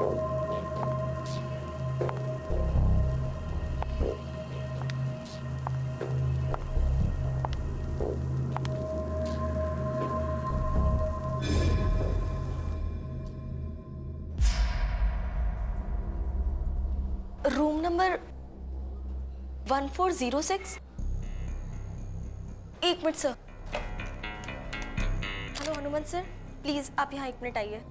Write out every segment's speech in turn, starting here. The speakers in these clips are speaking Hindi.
Room number 1406। एक minute sir. Hello Hanuman sir, please आप यहाँ एक मिनट आइए।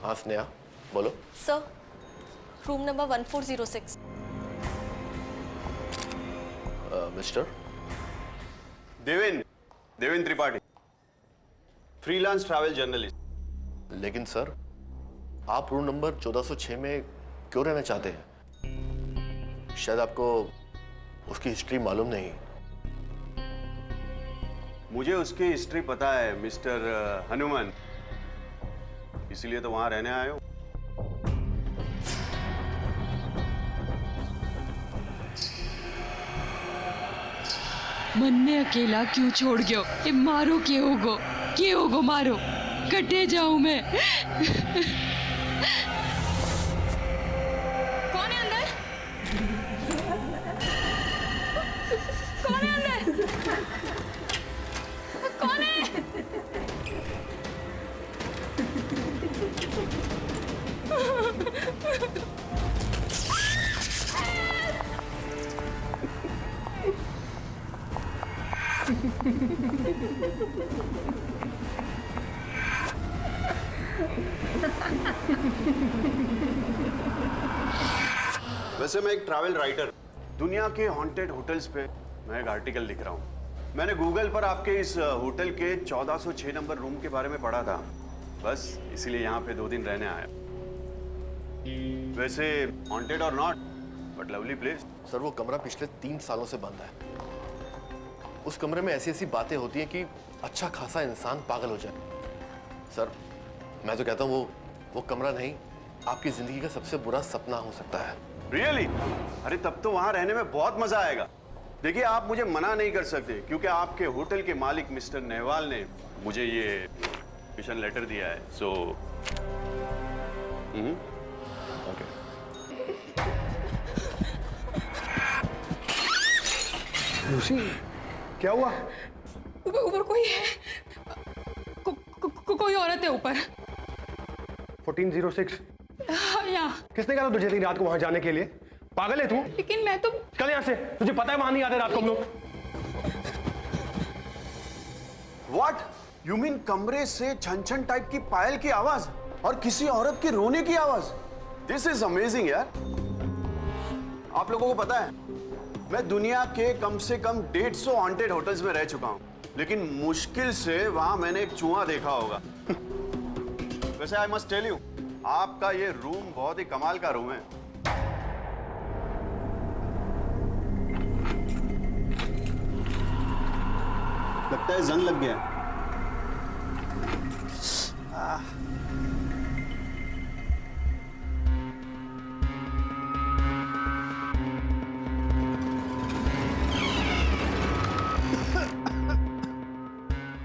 हाँ स्नेहा, बोलो। Sir, room number 1406। Mister Deven Tripathi, freelance travel journalist. लेकिन सर, आप रूम नंबर 1406 में क्यों रहना चाहते हैं? शायद आपको उसकी हिस्ट्री मालूम नहीं। मुझे उसकी हिस्ट्री पता है मिस्टर हनुमान, इसीलिए तो वहां रहने आए हो। मन में अकेला क्यों छोड़ गयो? ये मारो के होगो मारो, कटे जाऊं मैं। कौन है अंदर? कौन है अंदर? कौन है? वैसे मैं एक ट्रैवल राइटर, दुनिया के हॉन्टेड होटल्स पे मैं एक आर्टिकल लिख रहा हूँ। मैंने गूगल पर आपके इस होटल के 1406 नंबर रूम के बारे में पढ़ा था, बस इसीलिए यहाँ पे 2 दिन रहने आया। वैसे हॉन्टेड और not, but lovely place. Sir, वो कमरा पिछले 3 सालों से बंद है। उस कमरे में ऐसी ऐसी बातें होती हैं कि अच्छा खासा इंसान पागल हो जाए। सर, मैं तो कहता हूँ वो कमरा नहीं, आपकी जिंदगी का सबसे बुरा सपना हो सकता है। रियली? अरे तब तो वहां रहने में बहुत मजा आएगा। देखिए, आप मुझे मना नहीं कर सकते क्योंकि आपके होटल के मालिक मिस्टर नेहवाल ने मुझे ये मिशन लेटर दिया है। So okay. लूसी, क्या हुआ? ऊपर कोई है, कोई औरत है ऊपर। 1406। यहाँ। किसने कहा था तुझे इतनी रात को वहां जाने के लिए? पागल है तू? लेकिन मैं तो चल यहाँ से, तुझे पता है वहां नहीं आते रात को हम लोग। What you mean? कमरे से छन छन टाइप की पायल की आवाज और किसी औरत के रोने की आवाज? दिस इज अमेजिंग यार। आप लोगों को पता है, मैं दुनिया के कम से कम 150 हॉन्टेड होटल्स में रह चुका हूं, लेकिन मुश्किल से वहां मैंने एक चूहा देखा होगा। वैसे आई मस्ट टेल यू, आपका ये रूम बहुत ही कमाल का रूम है। लगता है जंग लग गया।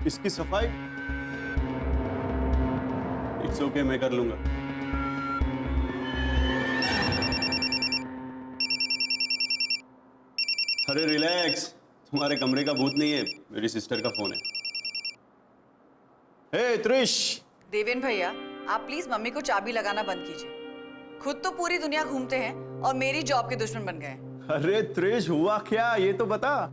इसकी सफाई इट्स ओके, मैं कर लूंगा। अरे रिलैक्स, तुम्हारे कमरे का भूत नहीं है, मेरी सिस्टर का फोन है। हे त्रिश। देवेन भैया, आप प्लीज मम्मी को चाबी लगाना बंद कीजिए। खुद तो पूरी दुनिया घूमते हैं और मेरी जॉब के दुश्मन बन गए। अरे त्रिश, हुआ क्या ये तो बता।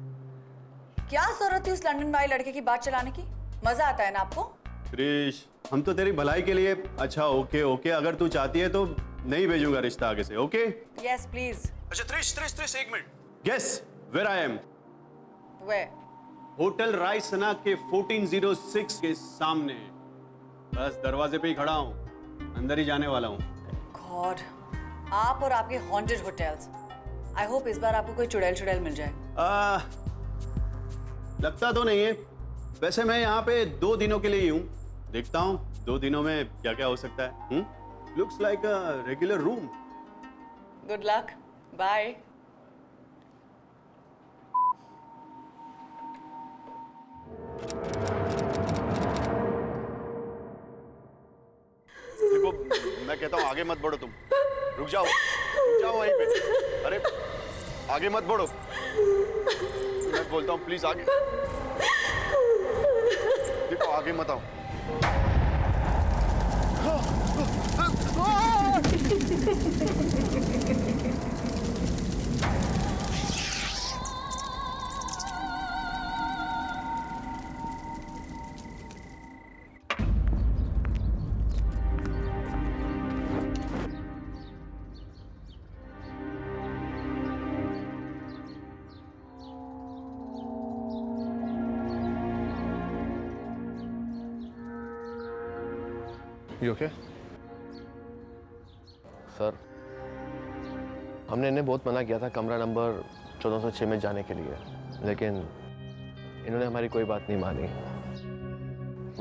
क्या जरूरत थी उस लंदन वाले लड़के की बात चलाने की? मजा आता है ना आपको? त्रिश, हम तो तेरी भलाई के लिए। अच्छा ओके ओके, अगर तू चाहती है तो नहीं भेजूंगा रिश्ता आगे से। Okay yes please. अच्छा त्रिश एक minute. Guess where I am? वे होटल रायसना के 1406 के सामने। बस दरवाजे पे ही खड़ा हूं, अंदर ही जाने वाला हूं। गॉड, आप और आपके हॉन्टेड होटल्स। आई होप इस बार आपको कोई चुड़ैल चुड़ैल मिल जाए। लगता तो नहीं है। वैसे मैं यहाँ पे 2 दिनों के लिए ही हूँ। देखता हूँ 2 दिनों में क्या क्या हो सकता है। Looks like a regular room. Good luck, bye. देखो, मैं कहता हूँ आगे मत बढ़ो तुम। रुक जाओ वहीं पे। अरे आगे मत बढ़ो, मैं बोलता हूँ प्लीज आगे देखो, आगे मत आओ। You okay? सर, हमने इन्हें बहुत मना किया था कमरा नंबर 1406 में जाने के लिए, लेकिन इन्होंने हमारी कोई बात नहीं मानी।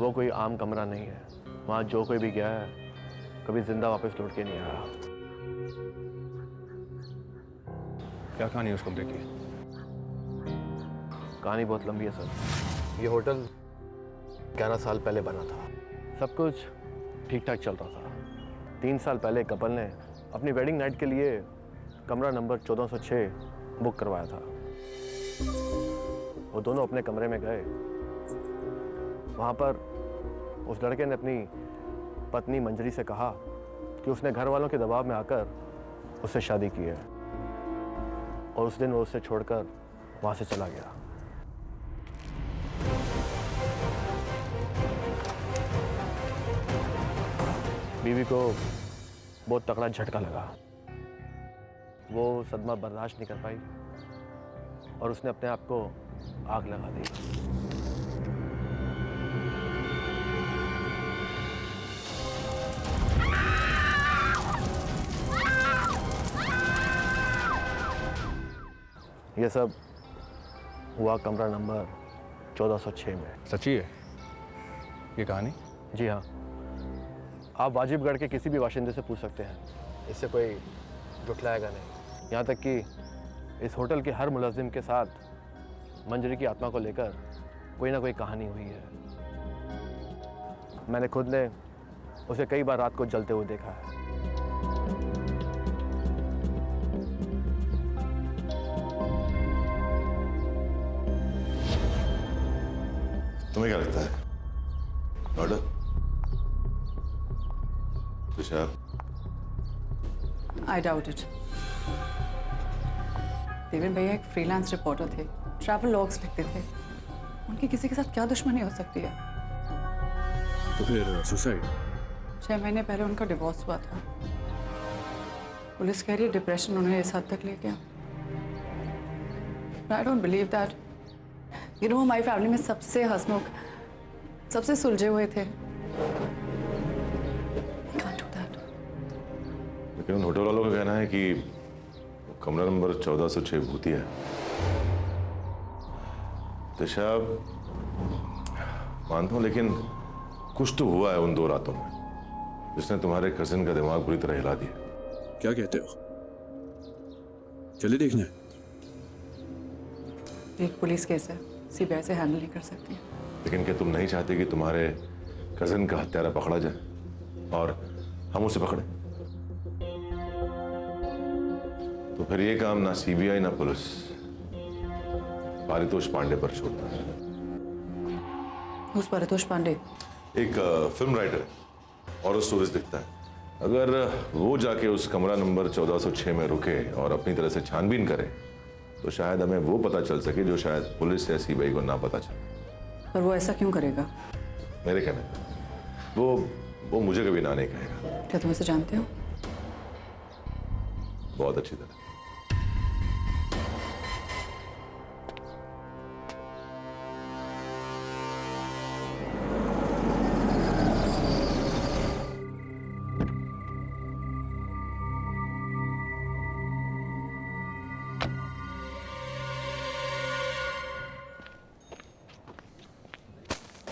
वो कोई आम कमरा नहीं है। वहाँ जो कोई भी गया है कभी जिंदा वापस लौट के नहीं आया। क्या कहानी है उस कमरे की? कहानी बहुत लंबी है सर। ये होटल 11 साल पहले बना था। सब कुछ ठीक ठाक चल रहा था। 3 साल पहले कपल ने अपनी वेडिंग नाइट के लिए कमरा नंबर 1406 बुक करवाया था। वो दोनों अपने कमरे में गए। वहाँ पर उस लड़के ने अपनी पत्नी मंजरी से कहा कि उसने घर वालों के दबाव में आकर उससे शादी की है, और उस दिन वो उसे छोड़कर वहाँ से चला गया। बीवी को बहुत तगड़ा झटका लगा। वो सदमा बर्दाश्त नहीं कर पाई और उसने अपने आप को आग लगा दी। ये सब हुआ कमरा नंबर 1406 में। सच्ची है ये कहानी? जी हाँ, आप वाजिबगढ़ के किसी भी बाशिंदे से पूछ सकते हैं, इससे कोई झुठलाएगा नहीं। यहाँ तक कि इस होटल के हर मुलजिम के साथ मंजरी की आत्मा को लेकर कोई ना कोई कहानी हुई है। मैंने खुद ने उसे कई बार रात को जलते हुए देखा है। तुम्हें क्या लगता है? Murder? I doubt it. Deven भैया एक फ्रीलांस रिपोर्टर थे, ट्रैवल लॉग्स लिखते थे। उनकी किसी के साथ क्या दुश्मनी हो सकती है? तो फिर सुसाइड? 6 महीने पहले उनका डिवोर्स हुआ था। पुलिस कह रही है डिप्रेशन उन्हें इस हद तक ले गया। I don't believe that. You know, हमारी फैमिली में सबसे हंसमुख, सबसे सुलझे हुए थे। लेकिन उन होटल वालों का कहना है कि कमरा नंबर 1406 भूती है। दिशा, मानता हूं, लेकिन कुछ तो हुआ है उन 2 रातों में जिसने तुम्हारे कजिन का दिमाग बुरी तरह हिला दिया। क्या कहते हो? चलिए देखने। एक पुलिस केस है, सीबीआई से हैंडल नहीं कर सकती। लेकिन क्या तुम नहीं चाहते कि तुम्हारे कजिन का हत्यारा पकड़ा जाए और हम उसे पकड़े? तो फिर ये काम ना सीबीआई ना पुलिस पारितोष पांडे पर छोड़ता है। उस पारितोष पांडे एक फिल्म राइटर और स्टोरीज लिखता है। अगर वो जाके उस कमरा नंबर 1406 में रुके और अपनी तरह से छानबीन करे तो शायद हमें वो पता चल सके जो शायद पुलिस या सीबीआई को ना पता चले। पर वो ऐसा क्यों करेगा? मेरे कहने पे वो मुझे कभी ना नहीं कहेगा। क्या तुम इसे जानते हो? बहुत अच्छी तरह।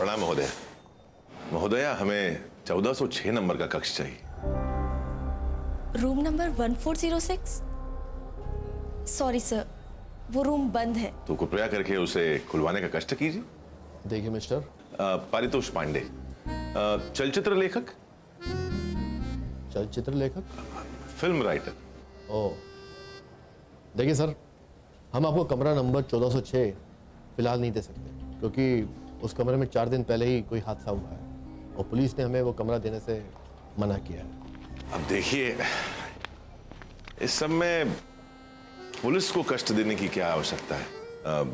प्रणाम महोदय। महोदया, हमें 1406 नंबर का कक्ष चाहिए। Room number 1406? सॉरी सर, वो रूम बंद है। तो कृपया करके उसे खुलवाने का कष्ट कीजिए। देखिए मिस्टर, पारितोष पांडे, चलचित्र लेखक, चलचित्र लेखक। Film writer. ओ, देखिए सर, हम आपको कमरा नंबर 1406 फिलहाल नहीं दे सकते, क्योंकि उस कमरे में 4 दिन पहले ही कोई हादसा हुआ है और पुलिस ने हमें वो कमरा देने से मना किया है। अब देखिए, इस सब में पुलिस को कष्ट देने की क्या आवश्यकता है? अब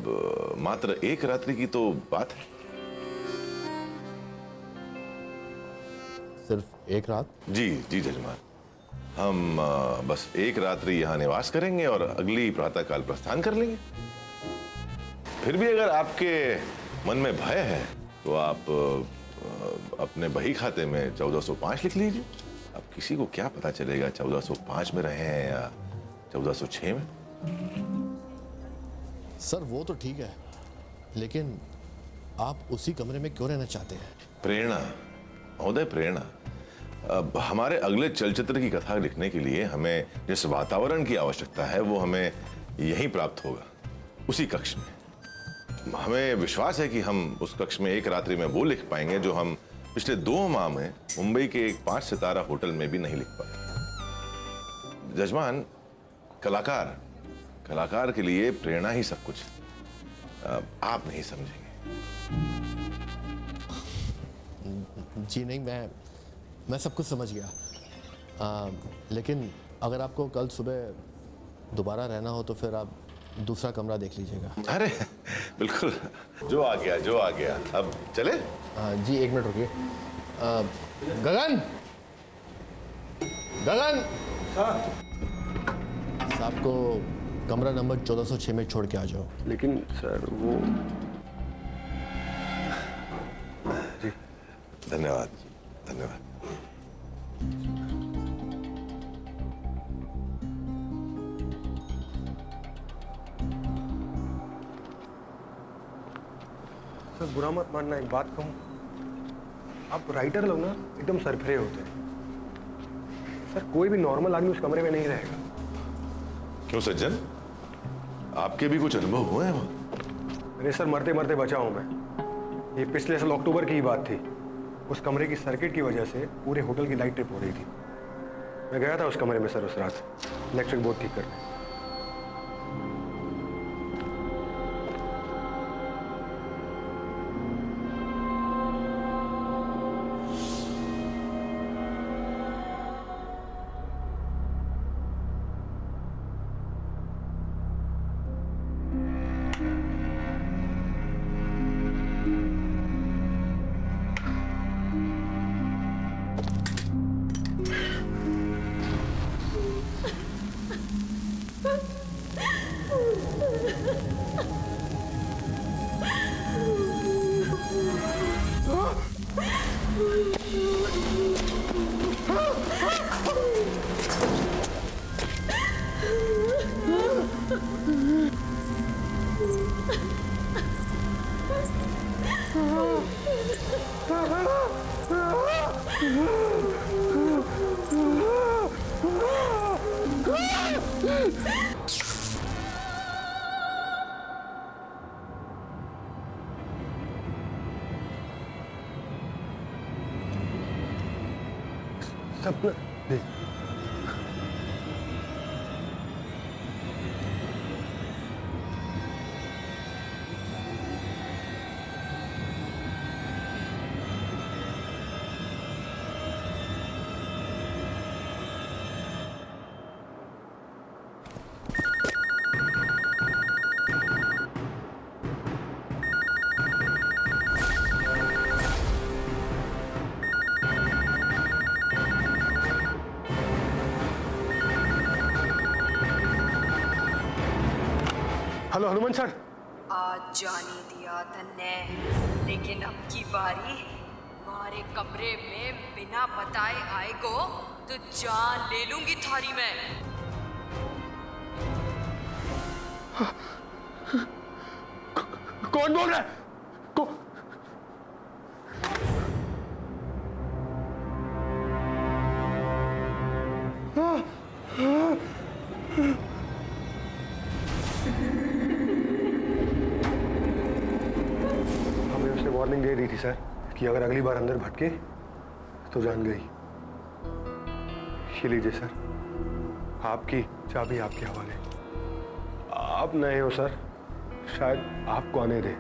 मात्र एक रात्रि की तो बात है। सिर्फ एक रात? जी जी जजमान, हम बस एक रात्रि यहाँ निवास करेंगे और अगली प्रातःकाल प्रस्थान कर लेंगे। फिर भी अगर आपके मन में भय है तो आप अपने बही खाते में 1405 लिख लीजिए। अब किसी को क्या पता चलेगा 1405 में रहे हैं या 1406 में। सर वो तो ठीक है, लेकिन आप उसी कमरे में क्यों रहना चाहते हैं? प्रेरणा महोदय, प्रेरणा। अब हमारे अगले चलचित्र की कथा लिखने के लिए हमें जिस वातावरण की आवश्यकता है वो हमें यहीं प्राप्त होगा, उसी कक्ष में। हमें विश्वास है कि हम उस कक्ष में एक रात्रि में वो लिख पाएंगे जो हम पिछले 2 माह में मुंबई के एक 5 सितारा होटल में भी नहीं लिख पाए। जजमान, कलाकार के लिए प्रेरणा ही सब कुछ। आप नहीं समझेंगे। जी नहीं, मैं सब कुछ समझ गया, लेकिन अगर आपको कल सुबह दोबारा रहना हो तो फिर आप दूसरा कमरा देख लीजिएगा। अरे बिल्कुल, जो आ गया। अब चले? जी 1 मिनट रुकिए। गगन साहब को कमरा नंबर 1406 में छोड़ के आ जाओ। लेकिन सर वो जी धन्यवाद। सर बुरा मत मानना, एक बात कहूँ, आप राइटर लोग ना एकदम सरफरे होते हैं। सर कोई भी नॉर्मल आदमी उस कमरे में नहीं रहेगा। क्यों सज्जन, आपके भी कुछ अनुभव हुए हैं वहाँ? अरे सर, मरते मरते बचा हूँ मैं। ये पिछले साल अक्टूबर की ही बात थी। उस कमरे की सर्किट की वजह से पूरे होटल की लाइट ट्रिप हो रही थी। मैं गया था उस कमरे में सर उस रात इलेक्ट्रिक बोर्ड ठीक करने। सपना देख, हेलो हनुमान सर। आज जाने दिया तन्ने, लेकिन अब की बारी हमारे कमरे में बिना बताए आएगो तो जान ले लूंगी थारी मैं। कौन बोल रहा है? हमें उसने वार्निंग दे दी थी सर कि अगर अगली बार अंदर भटके तो जान गई। ये लीजिए सर, आपकी चाबी आपके हवाले। आप नए हो सर, शायद आपको आने दे।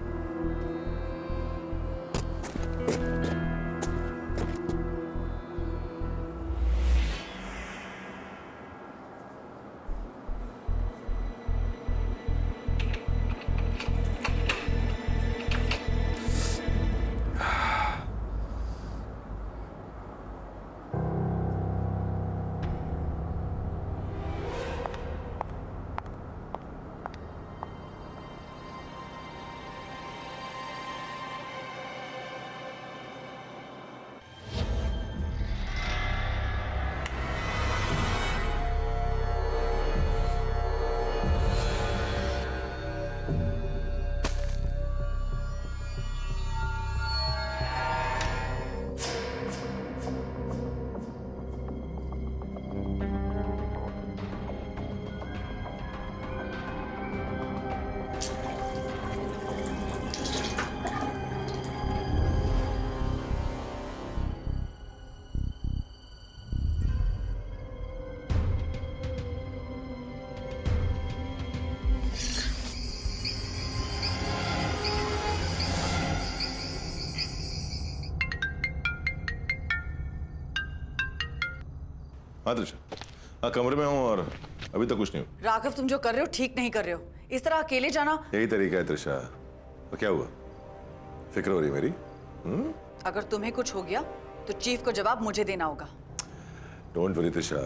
हाँ त्रिशा, हाँ कमरे में हूँ और अभी तक कुछ नहीं हुआ। राघव, तुम जो कर रहे हो ठीक नहीं कर रहे हो। इस तरह अकेले जाना। यही तरीका है त्रिशा। तो क्या हुआ, फिक्र हो रही मेरी? अगर तुम्हें कुछ हो गया तो चीफ को जवाब मुझे देना होगा। डोंट वरी त्रिशा,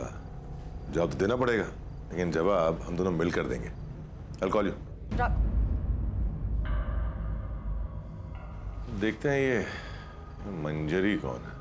जवाब तो देना पड़ेगा, लेकिन जवाब हम दोनों मिलकर देंगे। I'll call you। देखते हैं ये मंजरी कौन है।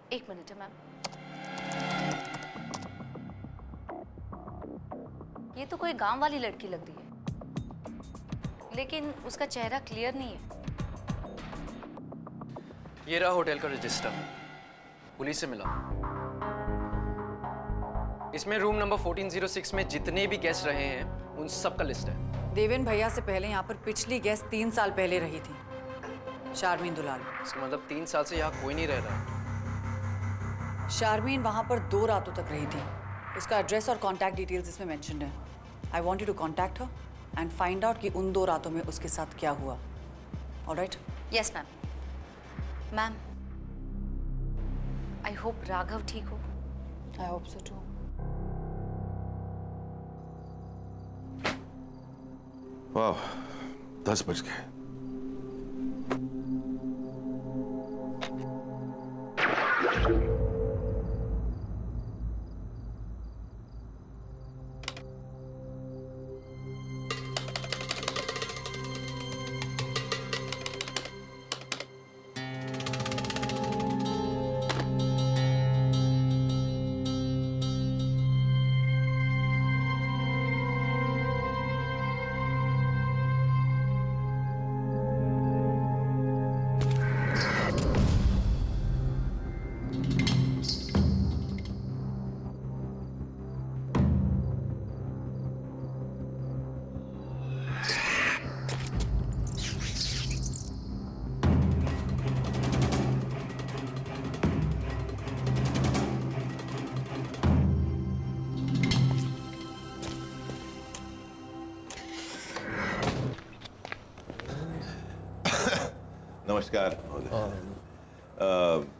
एक मिनट है मैम। ये तो कोई गांव वाली लड़की लग रही है, लेकिन उसका चेहरा क्लियर नहीं है। ये रहा होटल का रजिस्टर, पुलिस से मिला। इसमें रूम नंबर 1406 में जितने भी गेस्ट रहे हैं उन सब का लिस्ट है। देवेन भैया से पहले यहाँ पर पिछली गेस्ट 3 साल पहले रही थी, शारमीन दुलाल। इसका मतलब 3 साल से यहाँ कोई नहीं रह रहा। शारमीन वहाँ पर 2 रातों तक रही थी। उसका एड्रेस और कॉन्टैक्ट डिटेल्स इसमें मेंशन्ड है। I want you to contact her and find out कि उन 2 रातों में उसके साथ क्या हुआ। Alright? Yes ma'am. Ma'am, I hope Raghav ठीक हो। I hope so too. वाह, 10 बज गए। नमस्कार महोदय।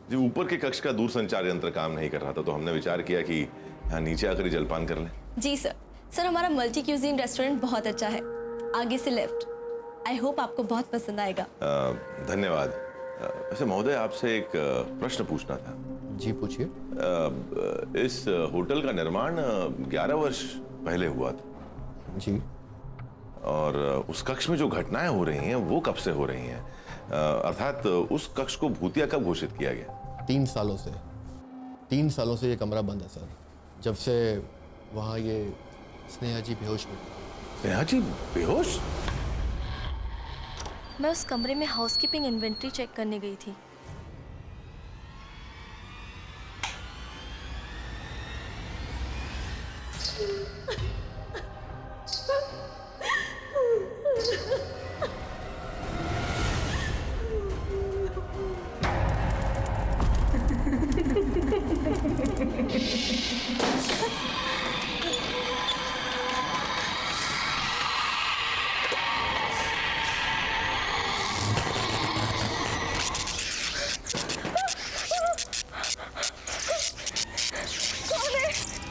जी ऊपर के कक्ष का दूरसंचार यंत्र काम नहीं कर रहा था, तो हमने विचार किया कि यहाँ नीचे आकर ही जलपान कर लें। जी सर। सर हमारा मल्टी क्यूजीन रेस्टोरेंट बहुत अच्छा है, आगे से लेफ्ट। आई होप आपको बहुत पसंद आएगा। धन्यवाद। वैसे महोदय आपसे एक प्रश्न पूछना था। जी पूछिए। इस होटल का निर्माण 11 वर्ष पहले हुआ था जी। और उस कक्ष में जो घटनाएं हो रही हैं वो कब से हो रही हैं? अर्थात उस कक्ष को भूतिया कब घोषित किया गया? 3 सालों से। 3 सालों से ये कमरा बंद है सर, जब से वहाँ ये स्नेहा जी बेहोश हुई। स्नेहा जी बेहोश? मैं उस कमरे में हाउसकीपिंग इन्वेंट्री चेक करने गई थी।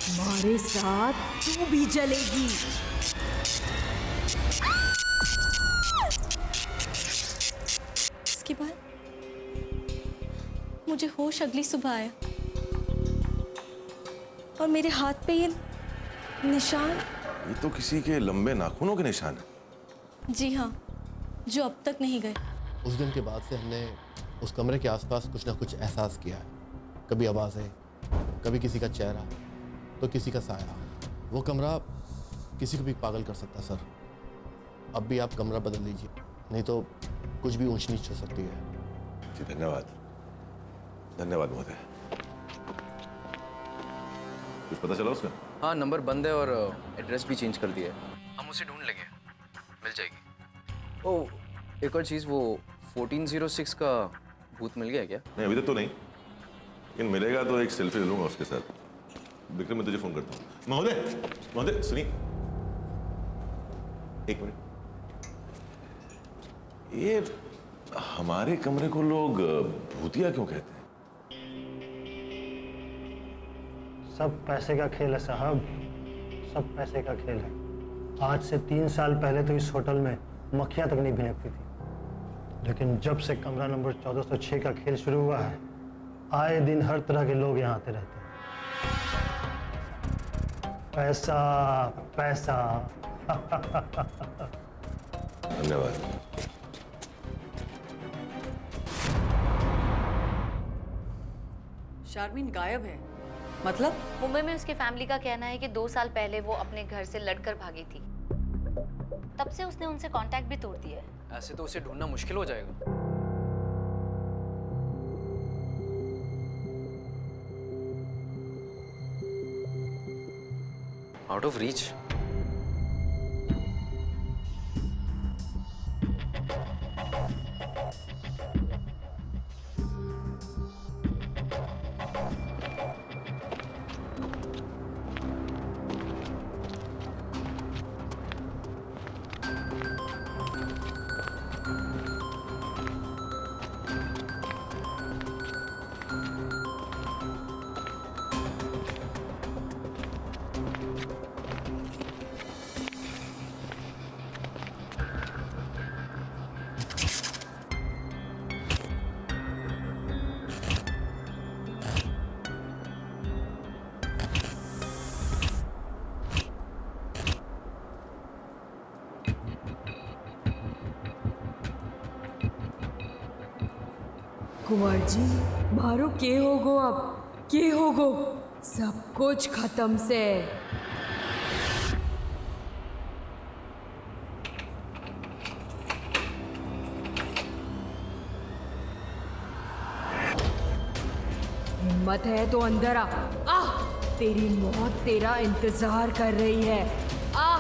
हमारे साथ तू भी जलेगी। इसके बाद मुझे होश अगली सुबह आया और मेरे हाथ पे ये निशान। ये तो किसी के लंबे नाखूनों के निशान है। जी हाँ, जो अब तक नहीं गए। उस दिन के बाद से हमने उस कमरे के आसपास कुछ ना कुछ एहसास किया है। कभी आवाज़ें, कभी किसी का चेहरा, तो किसी का साया। वो कमरा किसी को भी पागल कर सकता है सर। अब भी आप कमरा बदल लीजिए, नहीं तो कुछ भी ऊंच नीच हो सकती है। जी धन्यवाद। धन्यवाद महोदय। कुछ पता चला उसका? हाँ, नंबर बंद है और एड्रेस भी चेंज कर दिया है। हम उसे ढूंढ लेंगे, मिल जाएगी। ओह, एक और चीज़, वो 1406 का भूत मिल गया क्या? नहीं अभी तक तो नहीं, लेकिन मिलेगा तो एक सेल्फी ले लूंगा उसके साथ। विक्रम मैं तुझे फोन करता हूँ। महोदय, महोदय सुनिए, एक मिनट। ये हमारे कमरे को लोग भूतिया क्यों कहते हैं? सब पैसे का खेल है साहब, सब पैसे का खेल है। आज से 3 साल पहले तो इस होटल में मक्खियां तक नहीं भिनकती थी, लेकिन जब से कमरा नंबर 1406 का खेल शुरू हुआ है, आए दिन हर तरह के लोग यहाँ आते रहते हैं। पैसा पैसा। धन्यवाद। शारमीन गायब है मतलब? मुंबई में उसके फैमिली का कहना है कि 2 साल पहले वो अपने घर से लड़कर भागी थी। तब से उसने उनसे कांटेक्ट भी तोड़ दिया है। ऐसे तो उसे ढूंढना मुश्किल हो जाएगा। Out of reach. Kunwar ji, मारो के होगो, अब के होगो, सब कुछ खत्म से। हिम्मत है तो अंदर आ, तेरी मौत तेरा इंतजार कर रही है। आ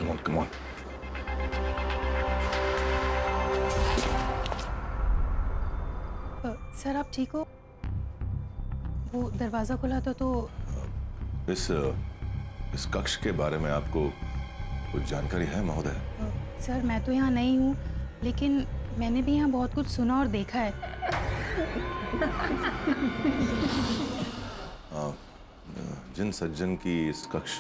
come on, come on. Sir आप ठीक हो? वो दरवाजा खुला था तो इस कक्ष के बारे में आपको कुछ जानकारी है महोदय? सर मैं तो यहाँ नहीं हूँ, लेकिन मैंने भी यहाँ बहुत कुछ सुना और देखा है। जिन सज्जन की इस कक्ष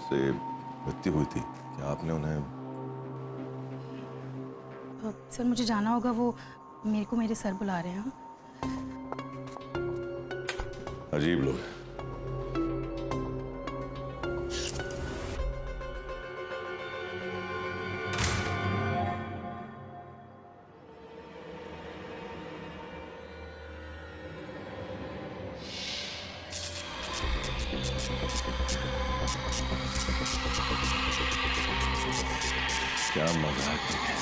से मृत्यु हुई थी, क्या आपने उन्हें? सर मुझे जाना होगा, वो मेरे को मेरे सर बुला रहे हैं। अजीब लोग। क्या मजाक है।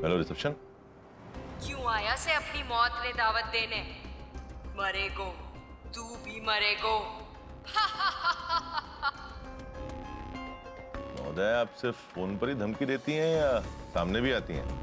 Hello reception. क्यों आया से अपनी मौत ने दावत देने? मरेगो, तू भी मरेगो। महोदय, आप सिर्फ फोन पर ही धमकी देती हैं या सामने भी आती हैं?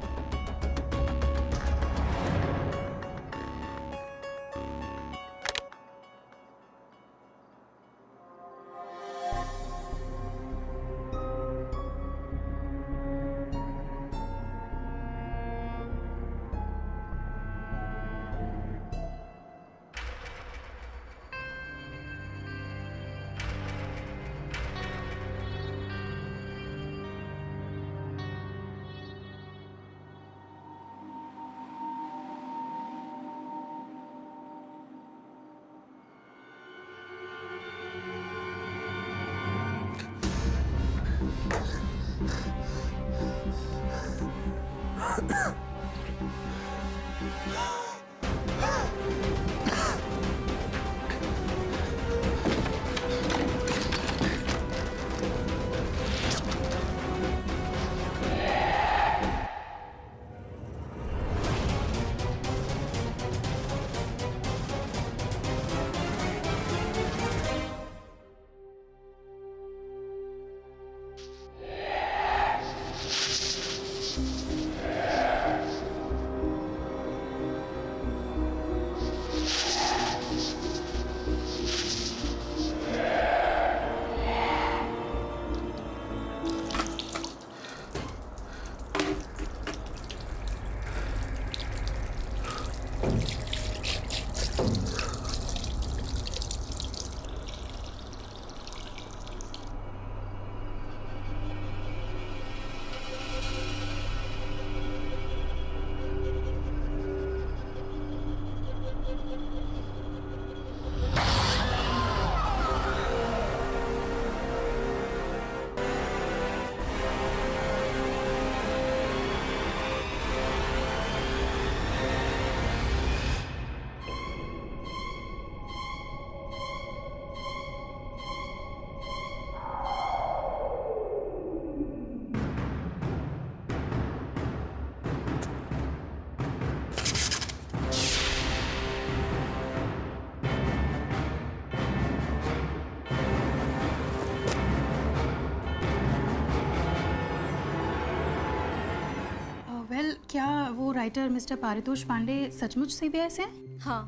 क्या वो राइटर मिस्टर पारितोष पांडे सचमुच सीबीआई से हैं? हाँ,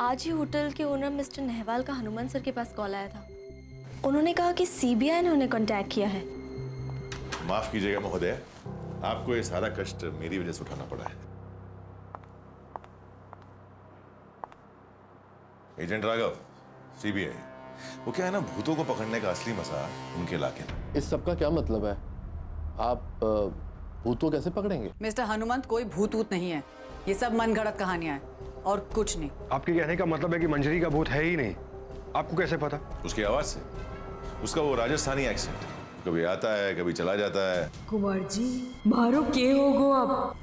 आज ही होटल के ओनर मिस्टर नेहवाल का हनुमान सर के पास कॉल आया था। उन्होंने कहा कि सीबीआई ने उन्हें कांटेक्ट किया है। माफ कीजिएगा महोदय, आपको ये सारा कष्ट मेरी वजह से उठाना पड़ा है। Agent Raghav, CBI. वो क्या है ना, भूतों को पकड़ने का असली मजा उनके इलाके में। इस सब का क्या मतलब है? आप भूतों कैसे पकड़ेंगे? मिस्टर हनुमंत, कोई भूत वूत नहीं है, ये सब मनगढ़ंत कहानियां हैं और कुछ नहीं। आपके कहने का मतलब है कि मंजरी का भूत है ही नहीं? आपको कैसे पता? उसकी आवाज से, उसका वो राजस्थानी एक्सेंट, कभी आता है कभी चला जाता है। कुंवर जी, मारो के होगो अब।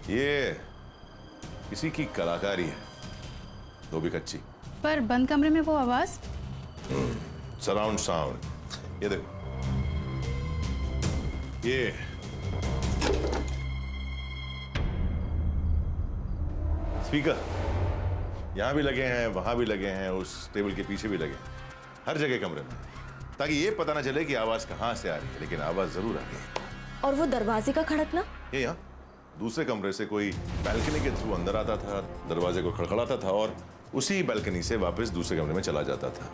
ये किसी की कलाकारी है, वो भी कच्ची। पर बंद कमरे में वो आवाज? Surround sound. ये देखो, ये स्पीकर यहां भी लगे हैं, वहां भी लगे हैं, उस टेबल के पीछे भी लगे हैं, हर जगह कमरे में, ताकि ये पता ना चले कि आवाज कहां से आ रही है, लेकिन आवाज जरूर आ रही है। और वो दरवाजे का खड़कना? ये यहाँ दूसरे कमरे से कोई बैल्कनी के थ्रू अंदर आता था, दरवाजे को खड़खड़ाता था और उसी बैल्कनी से वापस दूसरे कमरे में चला जाता था।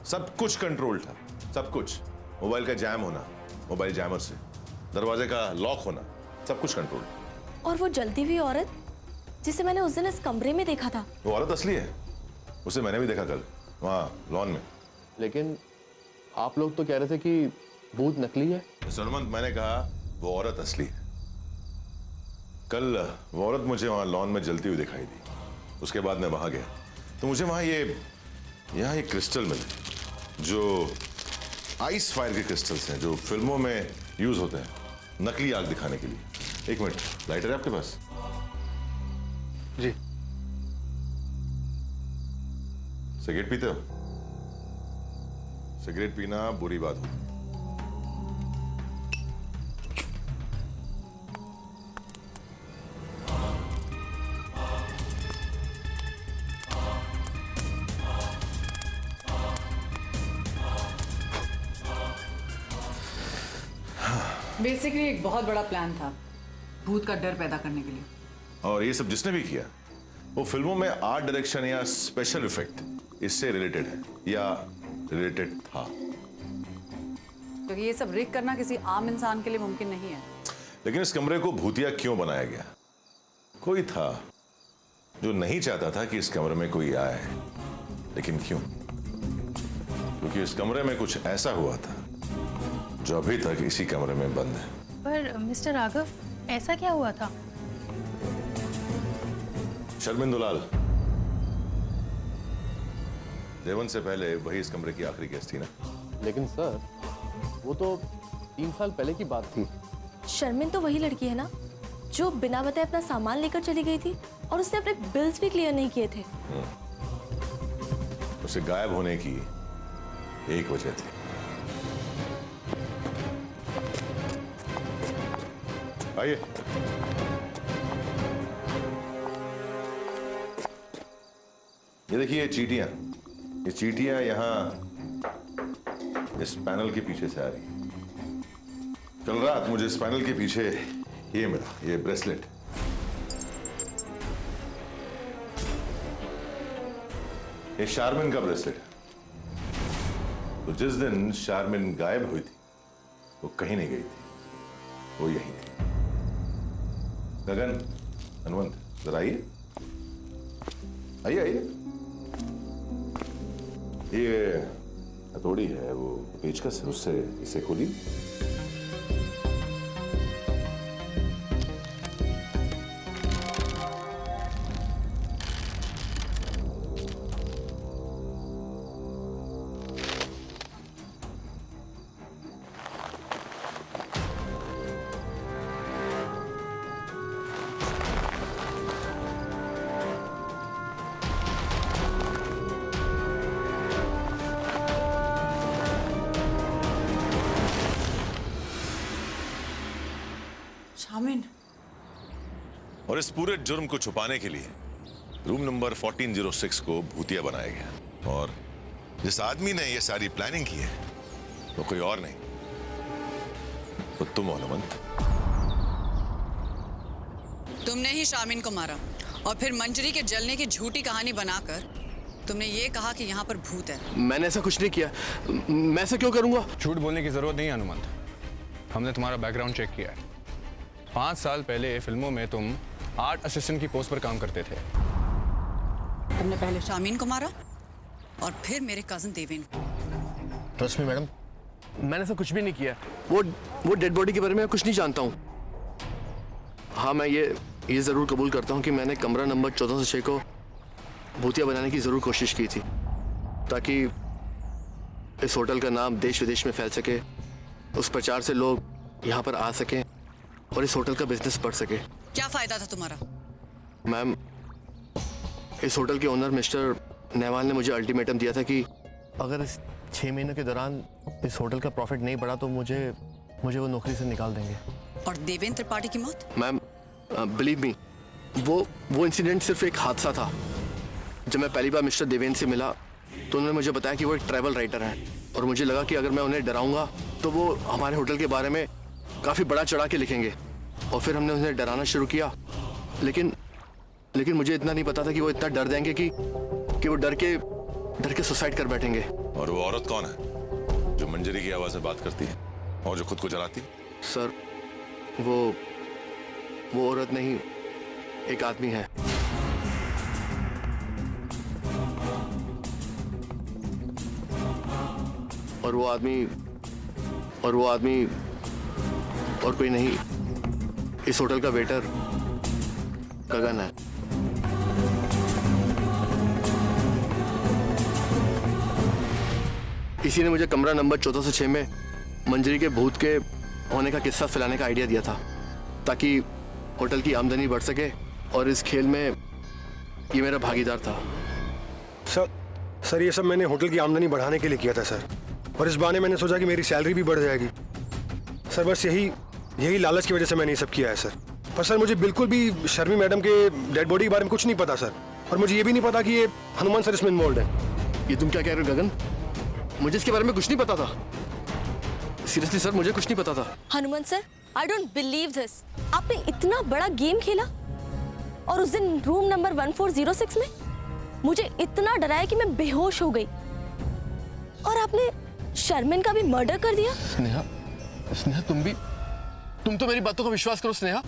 सब कुछ कंट्रोल था, सब कुछ। मोबाइल का जैम होना, मोबाइल जैमर से, दरवाजे का लॉक होना, सब कुछ कंट्रोल। और वो जलती हुई औरत जिसे मैंने उस दिन इस कमरे में देखा था, वो औरत असली है, उसे मैंने भी देखा कल वहाँ लॉन में। लेकिन आप लोग तो कह रहे थे कि भूत नकली है। सलमंत, मैंने कहा वो औरत असली है। कल वो औरत मुझे वहाँ लॉन में जलती हुई दिखाई दी। उसके बाद मैं वहाँ गया तो मुझे वहाँ यहाँ एक क्रिस्टल मिले जो आइस फायर के क्रिस्टल्स हैं, जो फिल्मों में यूज होते हैं नकली आग दिखाने के लिए। एक मिनट, लाइटर है आपके पास? जी। सिगरेट पीते हो? सिगरेट पीना बुरी बात होती है। बेसिकली एक बहुत बड़ा प्लान था भूत का डर पैदा करने के लिए। और ये सब जिसने भी किया वो फिल्मों में आर्ट डायरेक्शन या स्पेशल इफेक्ट इससे रिलेटेड है या रिलेटेड था। क्योंकि ये सब रिग करना किसी आम इंसान के लिए मुमकिन नहीं है। लेकिन इस कमरे को भूतिया क्यों बनाया गया? कोई था जो नहीं चाहता था कि इस कमरे में कोई आए। लेकिन क्यों? क्योंकि इस कमरे में कुछ ऐसा हुआ था जो अभी तक इसी कमरे में बंद है। पर मिस्टर राघव, ऐसा क्या हुआ था? शर्मिन दुलाल, देवन से पहले वही इस कमरे की आखिरी गेस्ट थी ना? लेकिन सर, वो तो 3 साल पहले की बात थी। शर्मिन तो वही लड़की है ना जो बिना बताए अपना सामान लेकर चली गई थी और उसने अपने बिल्स भी क्लियर नहीं किए थे। उसे गायब होने की एक वजह थी। आइए। ये देखिए चींटियां, ये चींटियां यहां इस पैनल के पीछे से आ रही हैं। कल रात मुझे इस पैनल के पीछे ये मिला, ये ब्रेसलेट। ये शारमिन का ब्रेसलेट है। तो जिस दिन शारमिन गायब हुई थी वो कहीं नहीं गई थी, वो यही थी। गगन, हनुमंत, जरा आइए आइए आइए। ये हथौड़ी है, वो पेचकस है, उससे इसे खोलिए। शामिन, और इस पूरे जुर्म को छुपाने के लिए रूम नंबर 1406 को भूतिया बनाया गया। और जिस आदमी ने ये सारी प्लानिंग की है वो कोई और नहीं, वो तुम हो हनुमंत। तुमने ही शामिन को मारा और फिर मंजरी के जलने की झूठी कहानी बनाकर तुमने ये कहा कि यहाँ पर भूत है। मैंने ऐसा कुछ नहीं किया। मैं ऐसा क्यों करूंगा? झूठ बोलने की जरूरत नहीं है हनुमंत, हमने तुम्हारा बैकग्राउंड चेक किया है। 5 साल पहले फिल्मों में तुम आर्ट असिस्टेंट की पोस्ट पर काम करते थे। तुमने पहले शामिन को मारा और फिर मेरे कजन देवेन को। ट्रस्ट मी मैडम, मैंने ऐसा कुछ भी नहीं किया। वो डेड बॉडी के बारे में कुछ नहीं जानता हूँ। हाँ, मैं ये जरूर कबूल करता हूँ कि मैंने कमरा नंबर 1406 को भूतिया बनाने की जरूर कोशिश की थी, ताकि इस होटल का नाम देश विदेश में फैल सके, उस प्रचार से लोग यहाँ पर आ सकें और इस होटल का बिजनेस बढ़ सके। क्या फायदा था तुम्हारा? मैम, इस होटल के ओनर मिस्टर नेहवाल ने मुझे अल्टीमेटम दिया था कि अगर इस 6 महीनों के दौरान इस होटल का प्रॉफिट नहीं बढ़ा तो मुझे वो नौकरी से निकाल देंगे। और देवेंद्र त्रिपाठी की मौत? मैम, बिलीव मी, वो इंसिडेंट सिर्फ एक हादसा था। जब मैं पहली बार मिस्टर देवेंद्र से मिला तो उन्होंने मुझे बताया कि वो एक ट्रैवल राइटर है, और मुझे लगा कि अगर मैं उन्हें डराऊंगा तो वो हमारे होटल के बारे में काफ़ी बड़ा चढ़ा के लिखेंगे। और फिर हमने उन्हें डराना शुरू किया, लेकिन मुझे इतना नहीं पता था कि वो इतना डर जाएंगे कि वो डर के सुसाइड कर बैठेंगे। और वो औरत कौन है जो मंजरी की आवाज से बात करती है और जो खुद को जलाती है? सर, वो औरत नहीं, एक आदमी है। और वो आदमी और कोई नहीं, इस होटल का वेटर गगन है। इसी ने मुझे कमरा नंबर 1406 में मंजरी के भूत के होने का किस्सा फैलाने का आइडिया दिया था, ताकि होटल की आमदनी बढ़ सके, और इस खेल में ये मेरा भागीदार था। सर ये सब मैंने होटल की आमदनी बढ़ाने के लिए किया था सर, और इस बहाने मैंने सोचा कि मेरी सैलरी भी बढ़ जाएगी सर। बस यही लालच की वजह से मैंने ये सब किया है सर। पर सर मुझे बिल्कुल भी शर्मी मैडम के डेड बॉडी के बारे में कुछ नहीं पता सर, और मुझे ये भी नहीं पता कि ये हनुमान सर इसमें इन्वॉल्व है। ये तुम क्या कह रहे हो गगन? मुझे इसके बारे में कुछ नहीं पता था। सीरियसली सर, मुझे कुछ नहीं पता था। Hanuman sir, I don't believe this. आपने इतना बड़ा गेम खेला और उस दिन रूम नंबर 1406 में मुझे इतना डराया कि मैं बेहोश हो गई, और आपने शर्मिन का भी मर्डर कर दिया। स्नेहा, तुम तो मेरी बातों का विश्वास करो स्नेहा।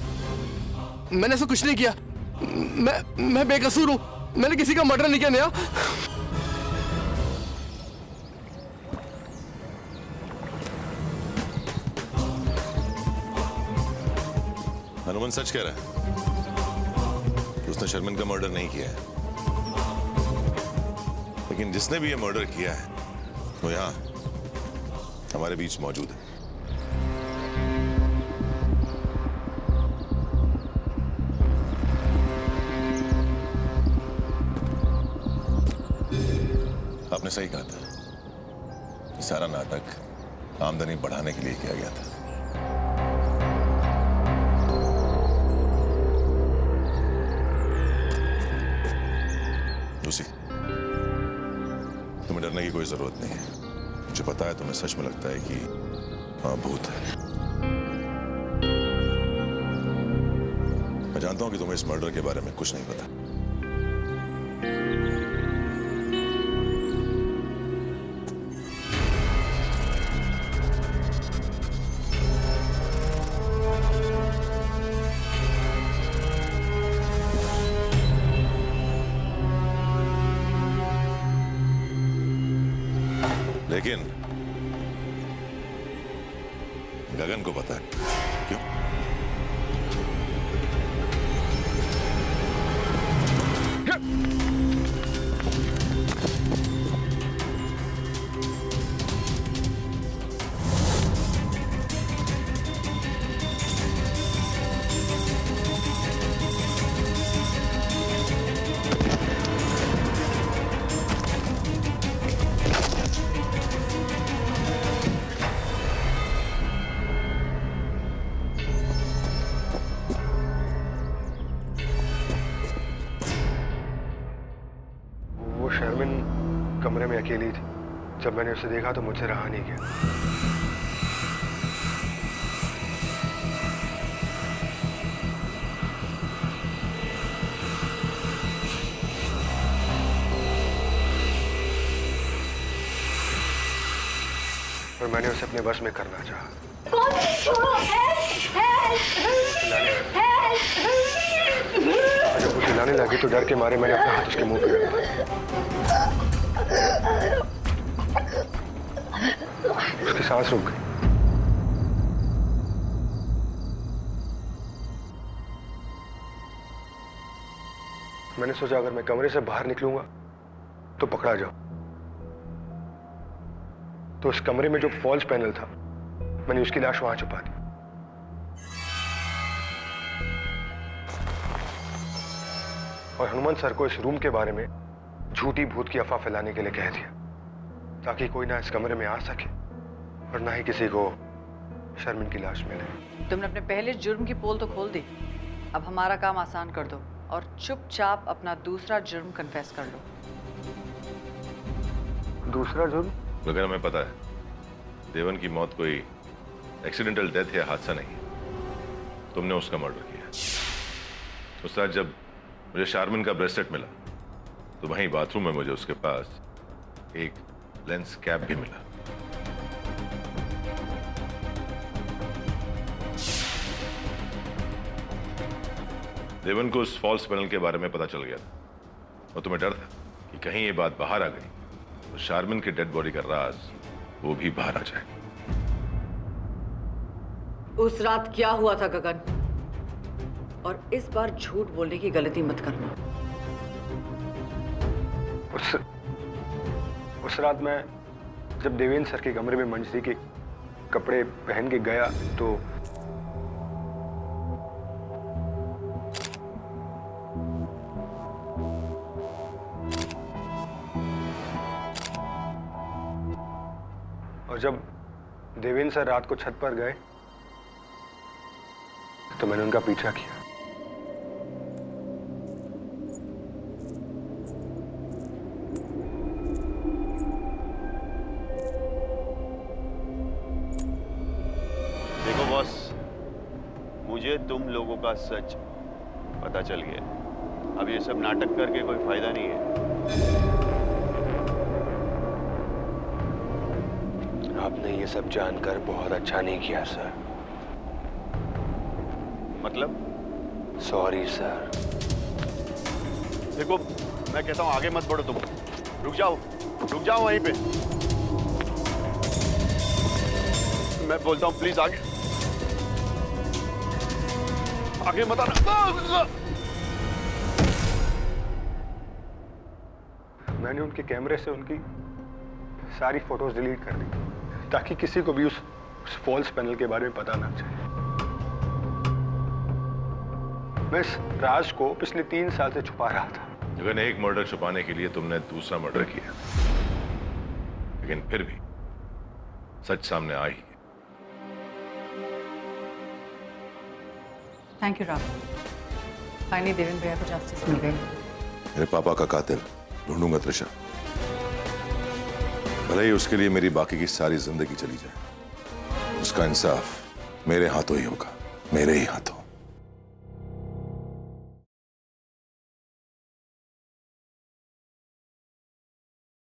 मैंने ऐसा कुछ नहीं किया। मैं बेकसूर हूं। मैंने किसी का मर्डर नहीं किया नेहा। हनुमान सच कह रहा है कि उसने शर्मिन का मर्डर नहीं किया है, लेकिन जिसने भी ये मर्डर किया है वो यहाँ हमारे बीच मौजूद है। आपने सही कहा था, ये सारा नाटक आमदनी बढ़ाने के लिए किया गया था। लूसी, तुम्हें डरने की कोई जरूरत नहीं है। मुझे पता है तुम्हें सच में लगता है कि हाँ भूत है। मैं जानता हूं कि तुम्हें इस मर्डर के बारे में कुछ नहीं पता। लेकिन गगन को पता है। क्यों? शर्मिन कमरे में अकेली थी। जब मैंने उसे देखा तो मुझसे रहा नहीं गया। और मैंने उसे अपने बस में करना चाहा। जब वो चिल्लाने लगी तो डर के मारे मैंने अपना हाथ उसके मुंह पे रख दिया। उसकी सांस रुक गई। मैंने सोचा अगर मैं कमरे से बाहर निकलूंगा तो पकड़ा जाऊं। तो उस कमरे में जो फॉल्स पैनल था, मैंने उसकी लाश वहां छुपा दी। ' और हनुमंत सर को इस रूम के बारे में झूठी भूत की अफवाह फैलाने के लिए कह दिया, ताकि कोई ना इस कमरे में आ सके और ना ही किसी को शर्मिन की लाश मिले। तुमने अपने पहले जुर्म की पोल तो खोल दी, अब हमारा काम आसान कर दो और चुपचाप अपना दूसरा जुर्म कन्फेस कर लो। दूसरा जुर्म? मगर हमें पता है देवन की मौत कोई एक्सीडेंटल डेथ या हादसा नहीं, तुमने उसका मर्डर किया। उस रात जब मुझे शारमिन का ब्रेसलेट मिला तो वहीं बाथरूम में मुझे उसके पास एक लेंस कैप भी मिला। देवन को उस फॉल्स पैनल के बारे में पता चल गया था और तुम्हें डर था कि कहीं ये बात बाहर आ गई तो शारमिन की डेड बॉडी का राज वो भी बाहर आ जाए। उस रात क्या हुआ था गगन? और इस बार झूठ बोलने की गलती मत करना। उस रात मैं जब देवेंद्र सर के कमरे में मंजरी के कपड़े पहन के गया तो और जब देवेंद्र सर रात को छत पर गए तो मैंने उनका पीछा किया। देखो बॉस, मुझे तुम लोगों का सच पता चल गया। अब ये सब नाटक करके कोई फायदा नहीं है। आपने ये सब जानकर बहुत अच्छा नहीं किया सर। मतलब? Sorry sir. देखो मैं कहता हूं आगे मत बढ़ो, तुम रुक जाओ वहीं पे। मैं बोलता हूं प्लीज आगे मत आना। मैंने उनके कैमरे से उनकी सारी फोटोज डिलीट कर दी ताकि किसी को भी उस फॉल्स पैनल के बारे में पता ना चले। मैं इस राज को पिछले 3 साल से छुपा रहा था। लेकिन एक मर्डर छुपाने के लिए तुमने दूसरा मर्डर किया, लेकिन फिर भी सच सामने आ ही। Thank you Ram. Finally Devendra भैया को जस्टिस मिल गई। मेरे पापा का कातिल ढूंढूंगा त्रिशा, भले ही उसके लिए मेरी बाकी की सारी जिंदगी चली जाए। उसका इंसाफ मेरे हाथों ही होगा, मेरे ही हाथों।